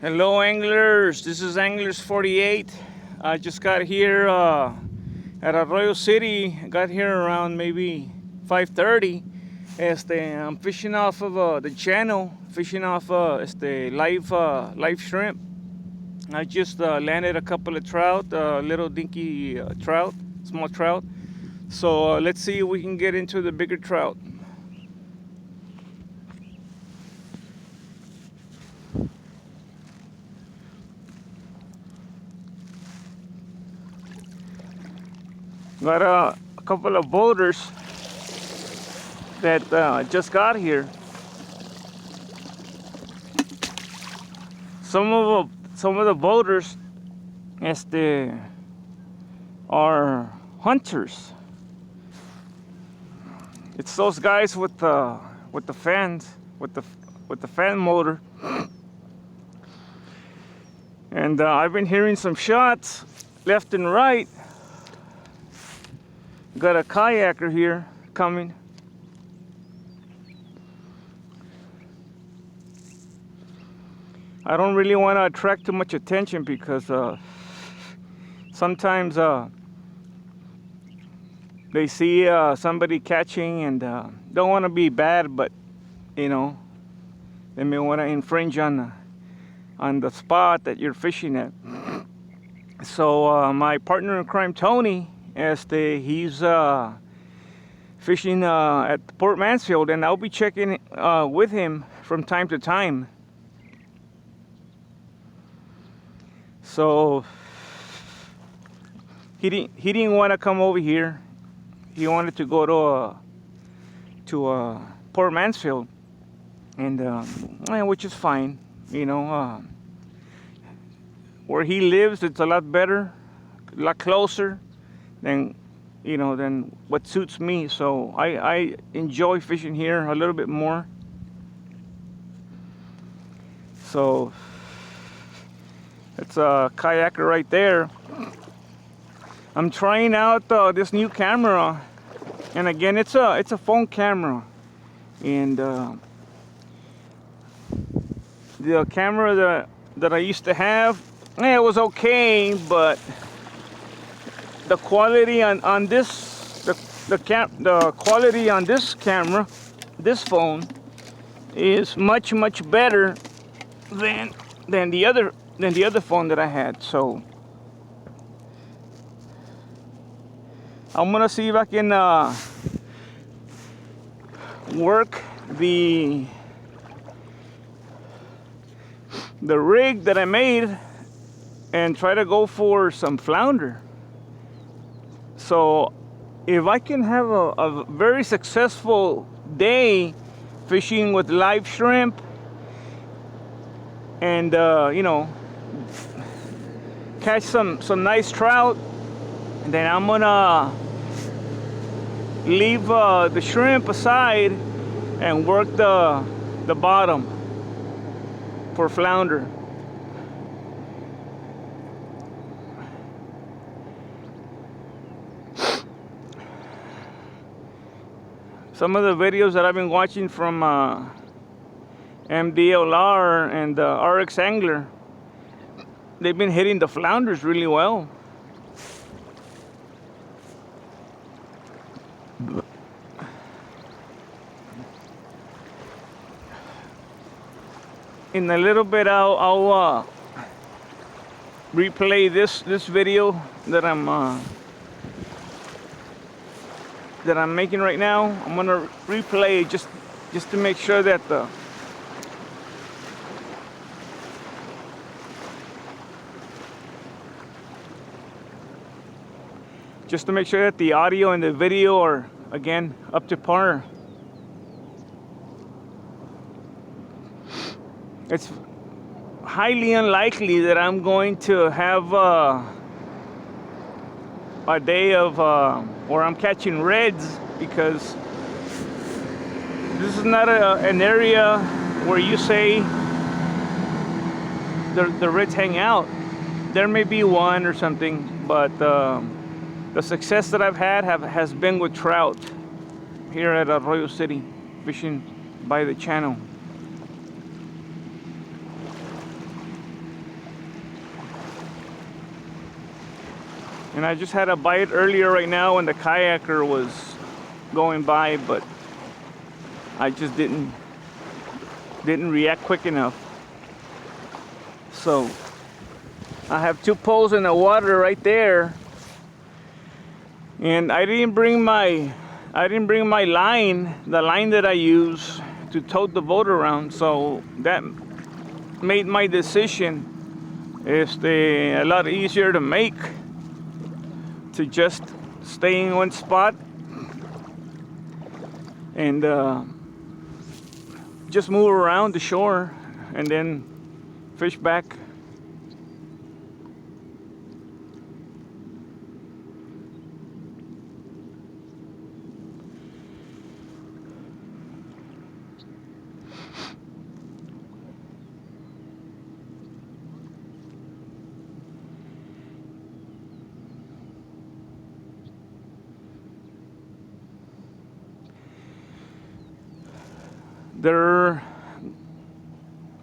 Hello anglers, this is Anglers 48. I just got here at Arroyo City. I got here around maybe 5:30. I'm fishing off of the channel, fishing off live shrimp. I just landed a couple of trout, little dinky trout, small trout. So let's see if we can get into the bigger trout. Got a couple of boaters that just got here. Some of the boaters are hunters. It's those guys with the fans, with the fan motor. And I've been hearing some shots left and right. Got a kayaker here coming. I don't really want to attract too much attention because sometimes they see somebody catching and don't want to be bad, but you know, they may want to infringe on the spot that you're fishing at. So my partner in crime, Tony, he's fishing at Port Mansfield, and I'll be checking with him from time to time. So he didn't want to come over here. He wanted to go to Port Mansfield, and which is fine, you know. Where he lives, it's a lot better, a lot closer than what suits me. So I enjoy fishing here a little bit more. So it's a kayaker right there. I'm trying out this new camera, and again, it's a phone camera, and the camera that I used to have, it was okay, but the quality on this, the quality on this camera, this phone, is much better than the other phone that I had. So I'm gonna see if I can work the rig that I made and try to go for some flounder. So if I can have a very successful day fishing with live shrimp and catch some nice trout, and then I'm gonna leave the shrimp aside and work the bottom for flounder. Some of the videos that I've been watching from MDLR and RX Angler, they've been hitting the flounders really well. In a little bit, I'll replay this video that I'm making right now. I'm gonna replay it just to make sure that the audio and the video are again up to par. It's highly unlikely that I'm going to have a day of where I'm catching reds, because this is not an area where you say the reds hang out. There may be one or something, but the success that I've had has been with trout here at Arroyo City, fishing by the channel. And I just had a bite earlier right now when the kayaker was going by, but I just didn't react quick enough. So I have 2 poles in the water right there, and I didn't bring my line, the line that I use to tote the boat around. So that made my decision a lot easier to make, to just stay in one spot and just move around the shore and then fish back.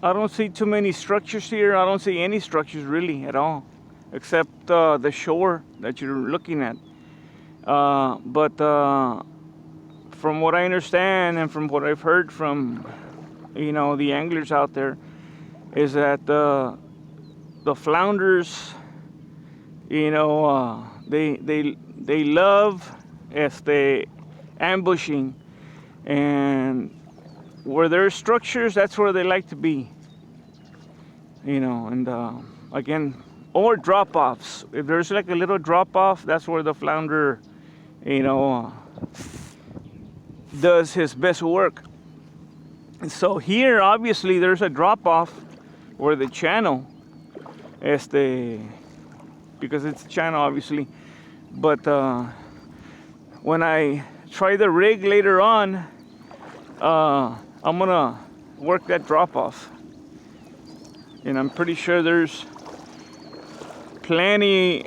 I don't see too many structures here. I don't see any structures really at all, except the shore that you're looking at. But from what I understand and from what I've heard from, the anglers out there, is that the flounders, they love ambushing, and where there's structures, that's where they like to be. And again, or drop-offs. If there's like a little drop-off, that's where the flounder, does his best work. And so here, obviously, there's a drop-off where the channel, because it's a channel, obviously. But when I try the rig later on, I'm gonna work that drop-off. And I'm pretty sure there's plenty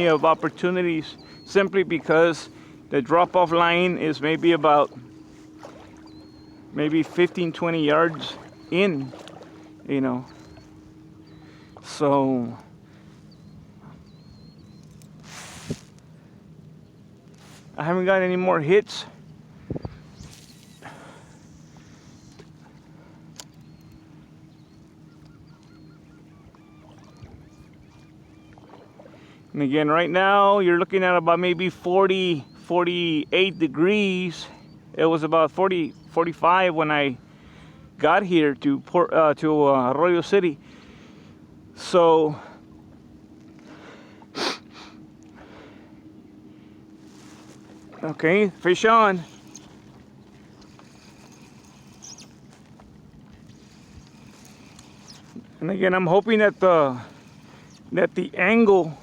of opportunities, simply because the drop-off line is maybe 15-20 yards in, so I haven't got any more hits. And again, right now you're looking at about maybe 40, 48 degrees. It was about 40, 45 when I got here to Arroyo City. So okay, fish on. And again, I'm hoping that the angle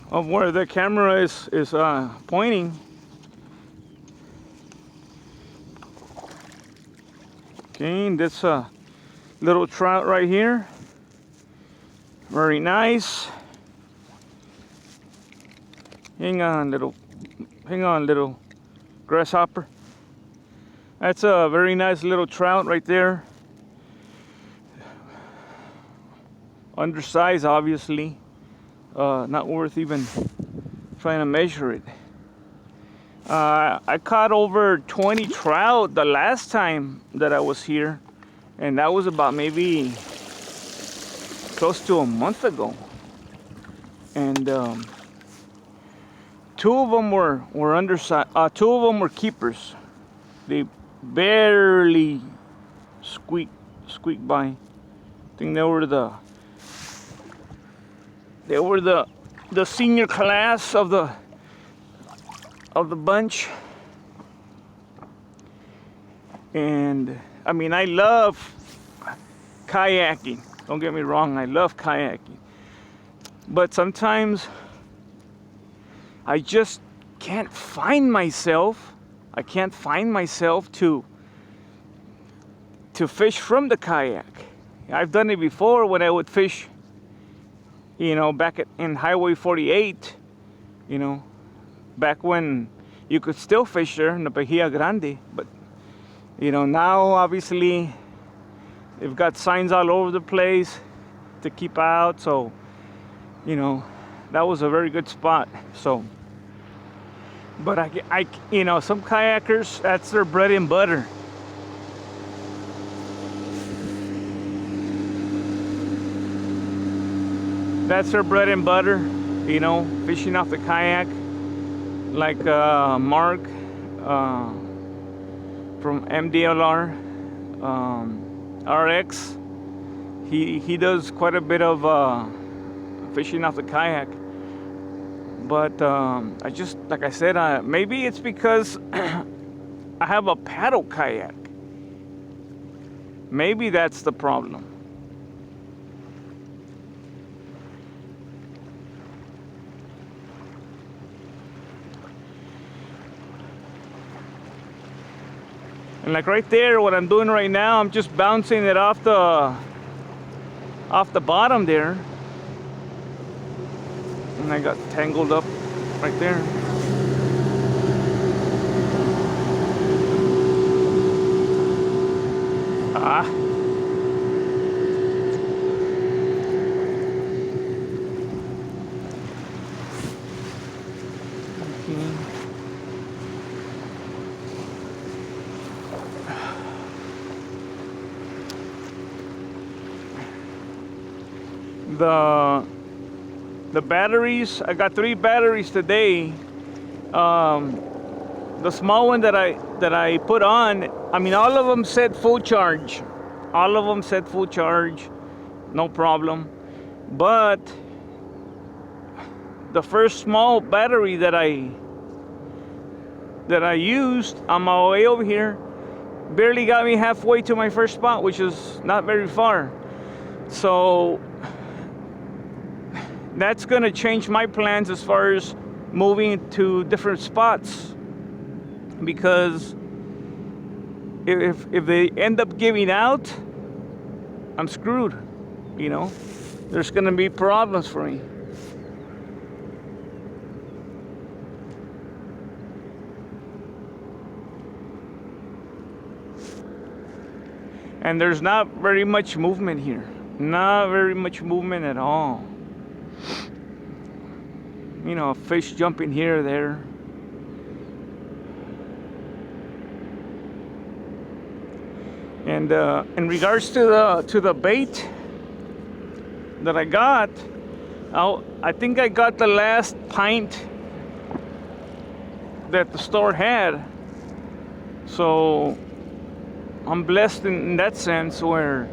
of where the camera is pointing, okay, this little trout right here, very nice. Hang on, little grasshopper. That's a very nice little trout right there. Undersized, obviously. Not worth even trying to measure it. I caught over 20 trout the last time that I was here, and that was about maybe close to a month ago. And 2 of them were undersized. 2 of them were keepers. They barely squeaked by. I think they were the senior class of the bunch. And I mean, I love kayaking, don't get me wrong, I love kayaking, but sometimes I just can't find myself to fish from the kayak. I've done it before when I would fish, back in Highway 48, back when you could still fish there in the Bahia Grande. But, now obviously they've got signs all over the place to keep out. So, that was a very good spot. So, but you know, some kayakers, that's their bread and butter. That's their bread and butter, you know, fishing off the kayak. Like Mark from MDLR RX, he does quite a bit of fishing off the kayak. But I just, like I said, maybe it's because I have a paddle kayak. Maybe that's the problem. And like right there, what I'm doing right now, I'm just bouncing it off the bottom there. And I got tangled up right there. Ah. The batteries, I got 3 batteries today. The small one that I put on, I mean, all of them said full charge. All of them said full charge, no problem. But the first small battery that I used on my way over here barely got me halfway to my first spot, which is not very far. So that's gonna change my plans as far as moving to different spots, because if they end up giving out, I'm screwed, you know. There's gonna be problems for me. And there's not very much movement here. Not very much movement at all. You know, fish jumping here or there. And in regards to the bait that I got, I think I got the last pint that the store had. So I'm blessed in that sense, where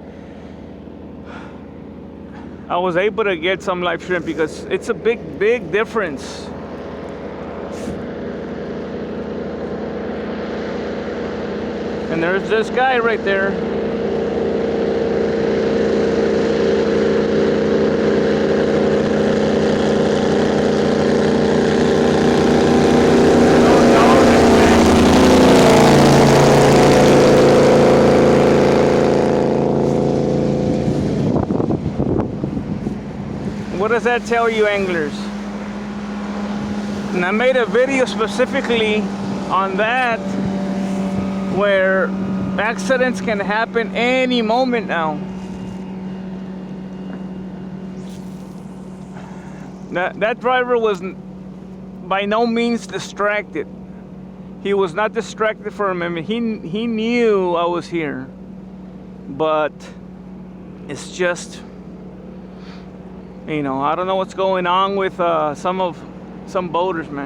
I was able to get some live shrimp, because it's a big difference. And there's this guy right there. What does that tell you, anglers? And I made a video specifically on that, where accidents can happen any moment now. That driver was by no means distracted. He was not distracted for a moment. He knew I was here. But it's just, you know, I don't know what's going on with some boaters, man.